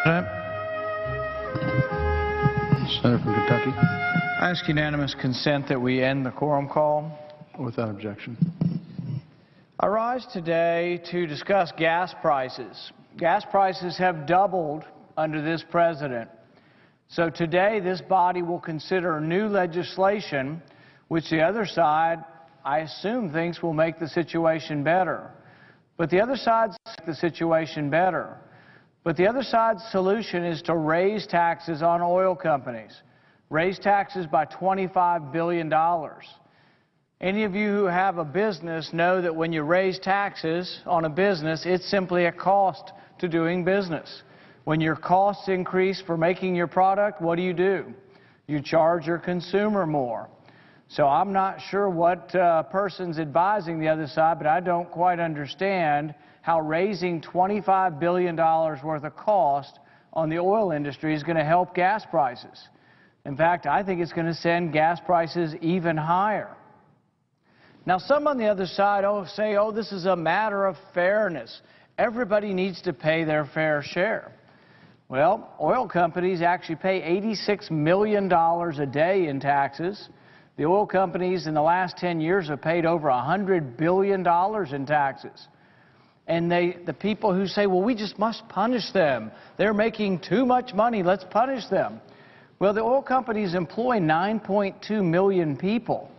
Senator from Kentucky. I ask unanimous consent that we end the quorum call. Without objection. I rise today to discuss gas prices. Gas prices have doubled under this president. So today this body will consider new legislation which the other side, I assume, thinks will make the situation better. But the other side's solution is to raise taxes on oil companies. Raise taxes by $25 billion. Any of you who have a business know that when you raise taxes on a business, it's simply a cost to doing business. When your costs increase for making your product, what do? You charge your consumer more. So I'm not sure what person's advising the other side, but I don't quite understand how raising $25 billion worth of cost on the oil industry is going to help gas prices. In fact, I think it's going to send gas prices even higher. Now, some on the other side say, this is a matter of fairness. Everybody needs to pay their fair share. Well, oil companies actually pay $86 million a day in taxes. The oil companies in the last 10 years have paid over $100 billion in taxes. And the people who say, well, we just must punish them. They're making too much money. Let's punish them. Well, the oil companies employ 9.2 million people.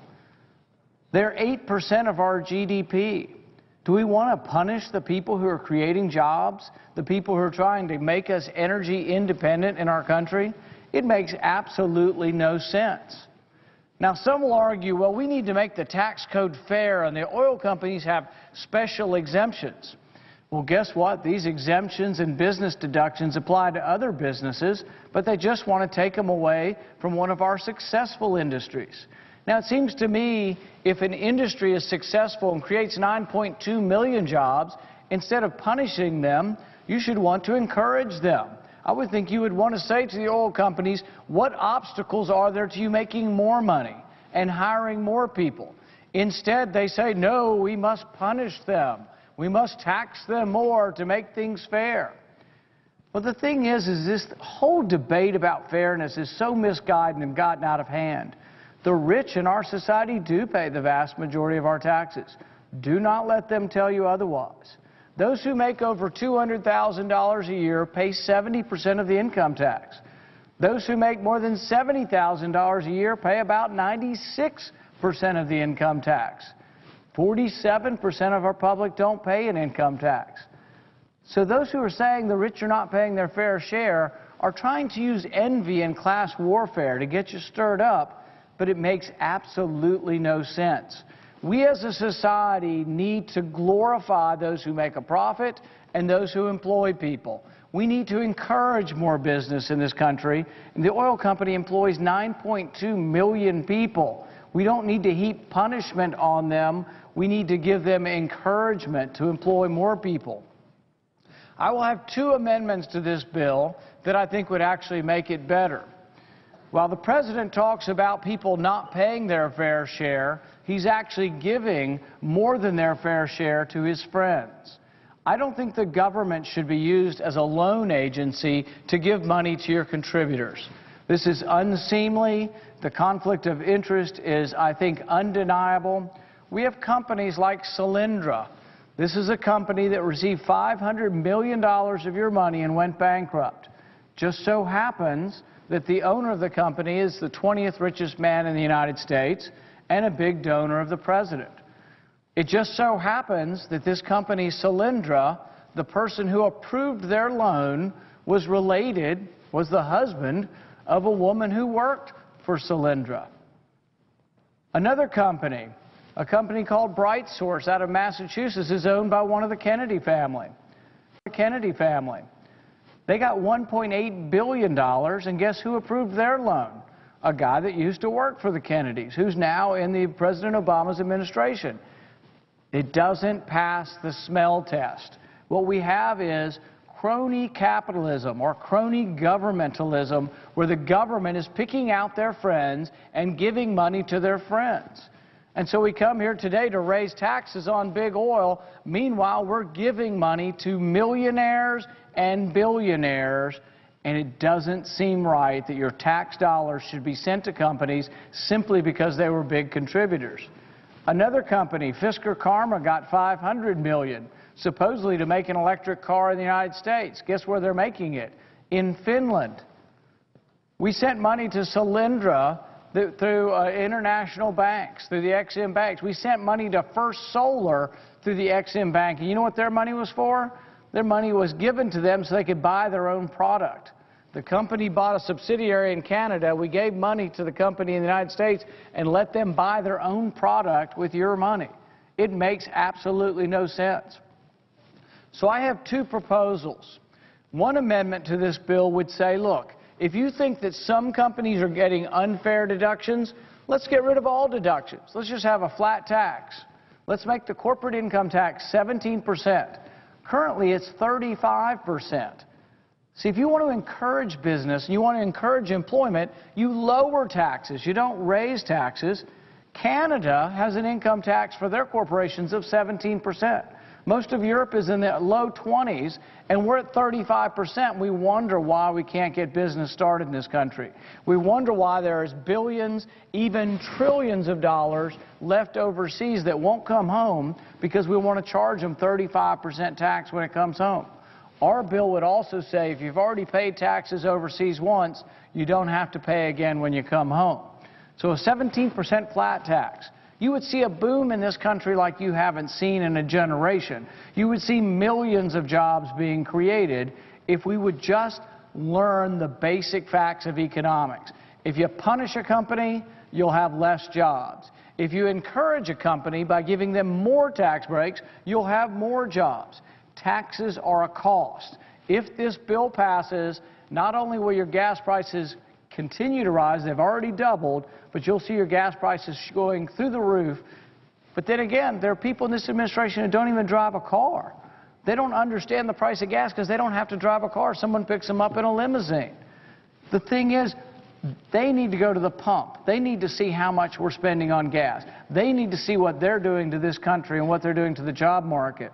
They're 8% of our GDP. Do we want to punish the people who are creating jobs, the people who are trying to make us energy independent in our country? It makes absolutely no sense. Now, some will argue, well, we need to make the tax code fair, and the oil companies have special exemptions. Well, guess what? These exemptions and business deductions apply to other businesses, but they just want to take them away from one of our successful industries. Now, it seems to me if an industry is successful and creates 9.2 million jobs, instead of punishing them, you should want to encourage them. I would think you would want to say to the oil companies, what obstacles are there to you making more money and hiring more people? Instead, they say, no, we must punish them. We must tax them more to make things fair. Well, the thing is this whole debate about fairness is so misguided and gotten out of hand. The rich in our society do pay the vast majority of our taxes. Do not let them tell you otherwise. Those who make over $200,000 a year pay 70% of the income tax. Those who make more than $70,000 a year pay about 96% of the income tax. 47% of our public don't pay an income tax. So those who are saying the rich are not paying their fair share are trying to use envy and class warfare to get you stirred up, but it makes absolutely no sense. We as a society need to glorify those who make a profit and those who employ people. We need to encourage more business in this country. And the oil company employs 9.2 million people. We don't need to heap punishment on them. We need to give them encouragement to employ more people. I will have two amendments to this bill that I think would actually make it better. While the president talks about people not paying their fair share, he's actually giving more than their fair share to his friends. I don't think the government should be used as a loan agency to give money to your contributors. This is unseemly. The conflict of interest is, I think, undeniable. We have companies like Solyndra. This is a company that received $500 million of your money and went bankrupt. Just so happens that the owner of the company is the 20th richest man in the United States and a big donor of the president. It just so happens that this company, Solyndra, the person who approved their loan was the husband of a woman who worked for Solyndra. Another company, a company called BrightSource out of Massachusetts, is owned by one of the Kennedy family. They got $1.8 billion, and guess who approved their loan? A guy that used to work for the Kennedys, who's now in the President Obama's administration. It doesn't pass the smell test. What we have is crony capitalism or crony governmentalism, where the government is picking out their friends and giving money to their friends. And so we come here today to raise taxes on big oil. Meanwhile, we're giving money to millionaires and billionaires And it doesn't seem right that your tax dollars should be sent to companies simply because they were big contributors. Another company, Fisker Karma, got $500 million, supposedly to make an electric car in the United States. Guess where they're making it? In Finland. We sent money to Solyndra through international banks, through the Exim banks. We sent money to First Solar through the Exim Bank. And you know what their money was for? Their money was given to them so they could buy their own product. The company bought a subsidiary in Canada. We gave money to the company in the United States and let them buy their own product with your money. It makes absolutely no sense. So I have two proposals. One amendment to this bill would say, look, if you think that some companies are getting unfair deductions, let's get rid of all deductions. Let's just have a flat tax. Let's make the corporate income tax 17%. Currently, it's 35%. See, if you want to encourage business and you want to encourage employment, you lower taxes. You don't raise taxes. Canada has an income tax for their corporations of 17%. Most of Europe is in the low 20s, and we're at 35%. We wonder why we can't get business started in this country. We wonder why there's billions, even trillions of dollars left overseas that won't come home because we want to charge them 35% tax when it comes home. Our bill would also say if you've already paid taxes overseas once, you don't have to pay again when you come home. So a 17% flat tax. You would see a boom in this country like you haven't seen in a generation. You would see millions of jobs being created if we would just learn the basic facts of economics. If you punish a company, you'll have less jobs. If you encourage a company by giving them more tax breaks, you'll have more jobs. Taxes are a cost. If this bill passes, not only will your gas prices continue to rise, they've already doubled, but you'll see your gas prices going through the roof. But then again, there are people in this administration who don't even drive a car. They don't understand the price of gas because they don't have to drive a car. Someone picks them up in a limousine. The thing is, they need to go to the pump. They need to see how much we're spending on gas. They need to see what they're doing to this country and what they're doing to the job market.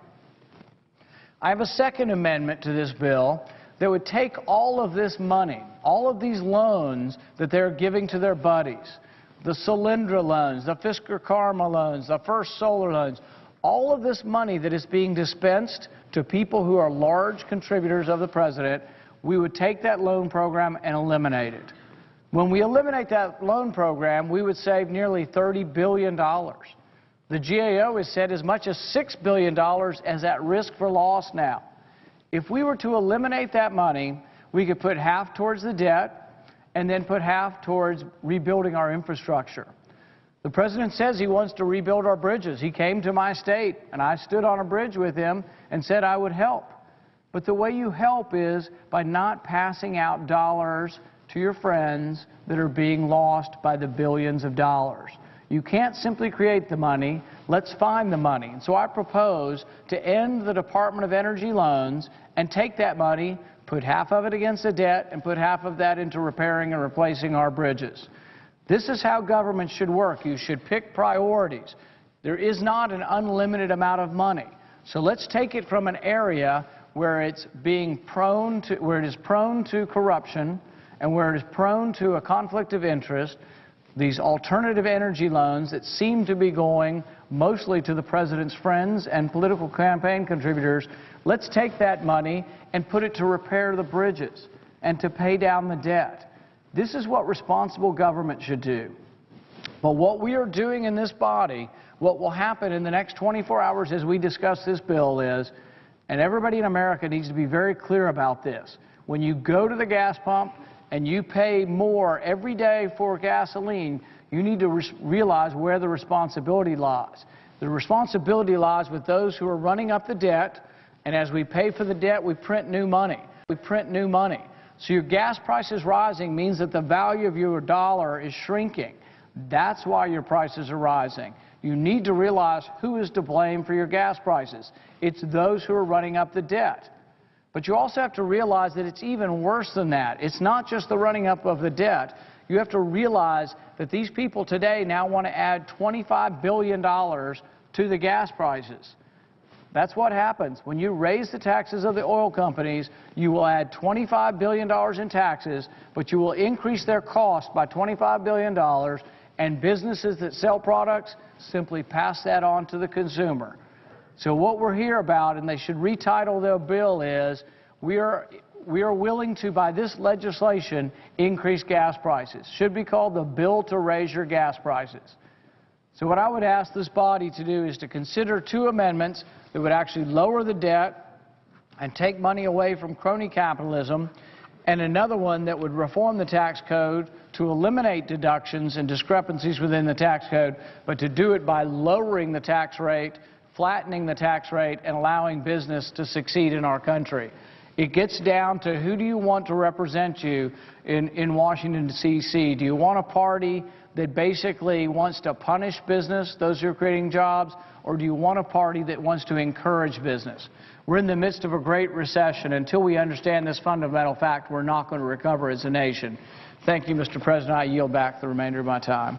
I have a second amendment to this bill that would take all of this money, all of these loans that they're giving to their buddies, the Solyndra loans, the Fisker Karma loans, the First Solar loans, all of this money that is being dispensed to people who are large contributors of the president, we would take that loan program and eliminate it. When we eliminate that loan program, we would save nearly $30 billion. The GAO has said as much as $6 billion is at risk for loss now. If we were to eliminate that money, we could put half towards the debt and then put half towards rebuilding our infrastructure. The president says he wants to rebuild our bridges. He came to my state, and I stood on a bridge with him and said I would help. But the way you help is by not passing out dollars to your friends that are being lost by the billions of dollars. You can't simply create the money. Let's find the money. And so I propose to end the Department of Energy loans and take that money, put half of it against the debt, and put half of that into repairing and replacing our bridges. This is how government should work. You should pick priorities. There is not an unlimited amount of money. So let's take it from an area where it's prone to corruption and where it is prone to a conflict of interest, these alternative energy loans that seem to be going mostly to the president's friends and political campaign contributors. Let's take that money and put it to repair the bridges and to pay down the debt. This is what responsible government should do. But what we are doing in this body, what will happen in the next 24 hours as we discuss this bill is, and everybody in America needs to be very clear about this, when you go to the gas pump and you pay more every day for gasoline, you need to realize where the responsibility lies. The responsibility lies with those who are running up the debt, and as we pay for the debt, we print new money. We print new money. So your gas prices rising means that the value of your dollar is shrinking. That's why your prices are rising. You need to realize who is to blame for your gas prices. It's those who are running up the debt. But you also have to realize that it's even worse than that. It's not just the running up of the debt. You have to realize that these people today now want to add $25 billion to the gas prices. That's what happens. When you raise the taxes of the oil companies, you will add $25 billion in taxes, but you will increase their cost by $25 billion, and businesses that sell products simply pass that on to the consumer. So what we're here about, and they should retitle their bill, is we are willing to, by this legislation, increase gas prices. Should be called the bill to raise your gas prices. So what I would ask this body to do is to consider two amendments that would actually lower the debt and take money away from crony capitalism, and another one that would reform the tax code to eliminate deductions and discrepancies within the tax code, but to do it by lowering the tax rate, flattening the tax rate, and allowing business to succeed in our country. It gets down to who do you want to represent you in Washington, D.C. Do you want a party that basically wants to punish business, those who are creating jobs, or do you want a party that wants to encourage business? We're in the midst of a great recession. Until we understand this fundamental fact, we're not going to recover as a nation. Thank you, Mr. President. I yield back the remainder of my time.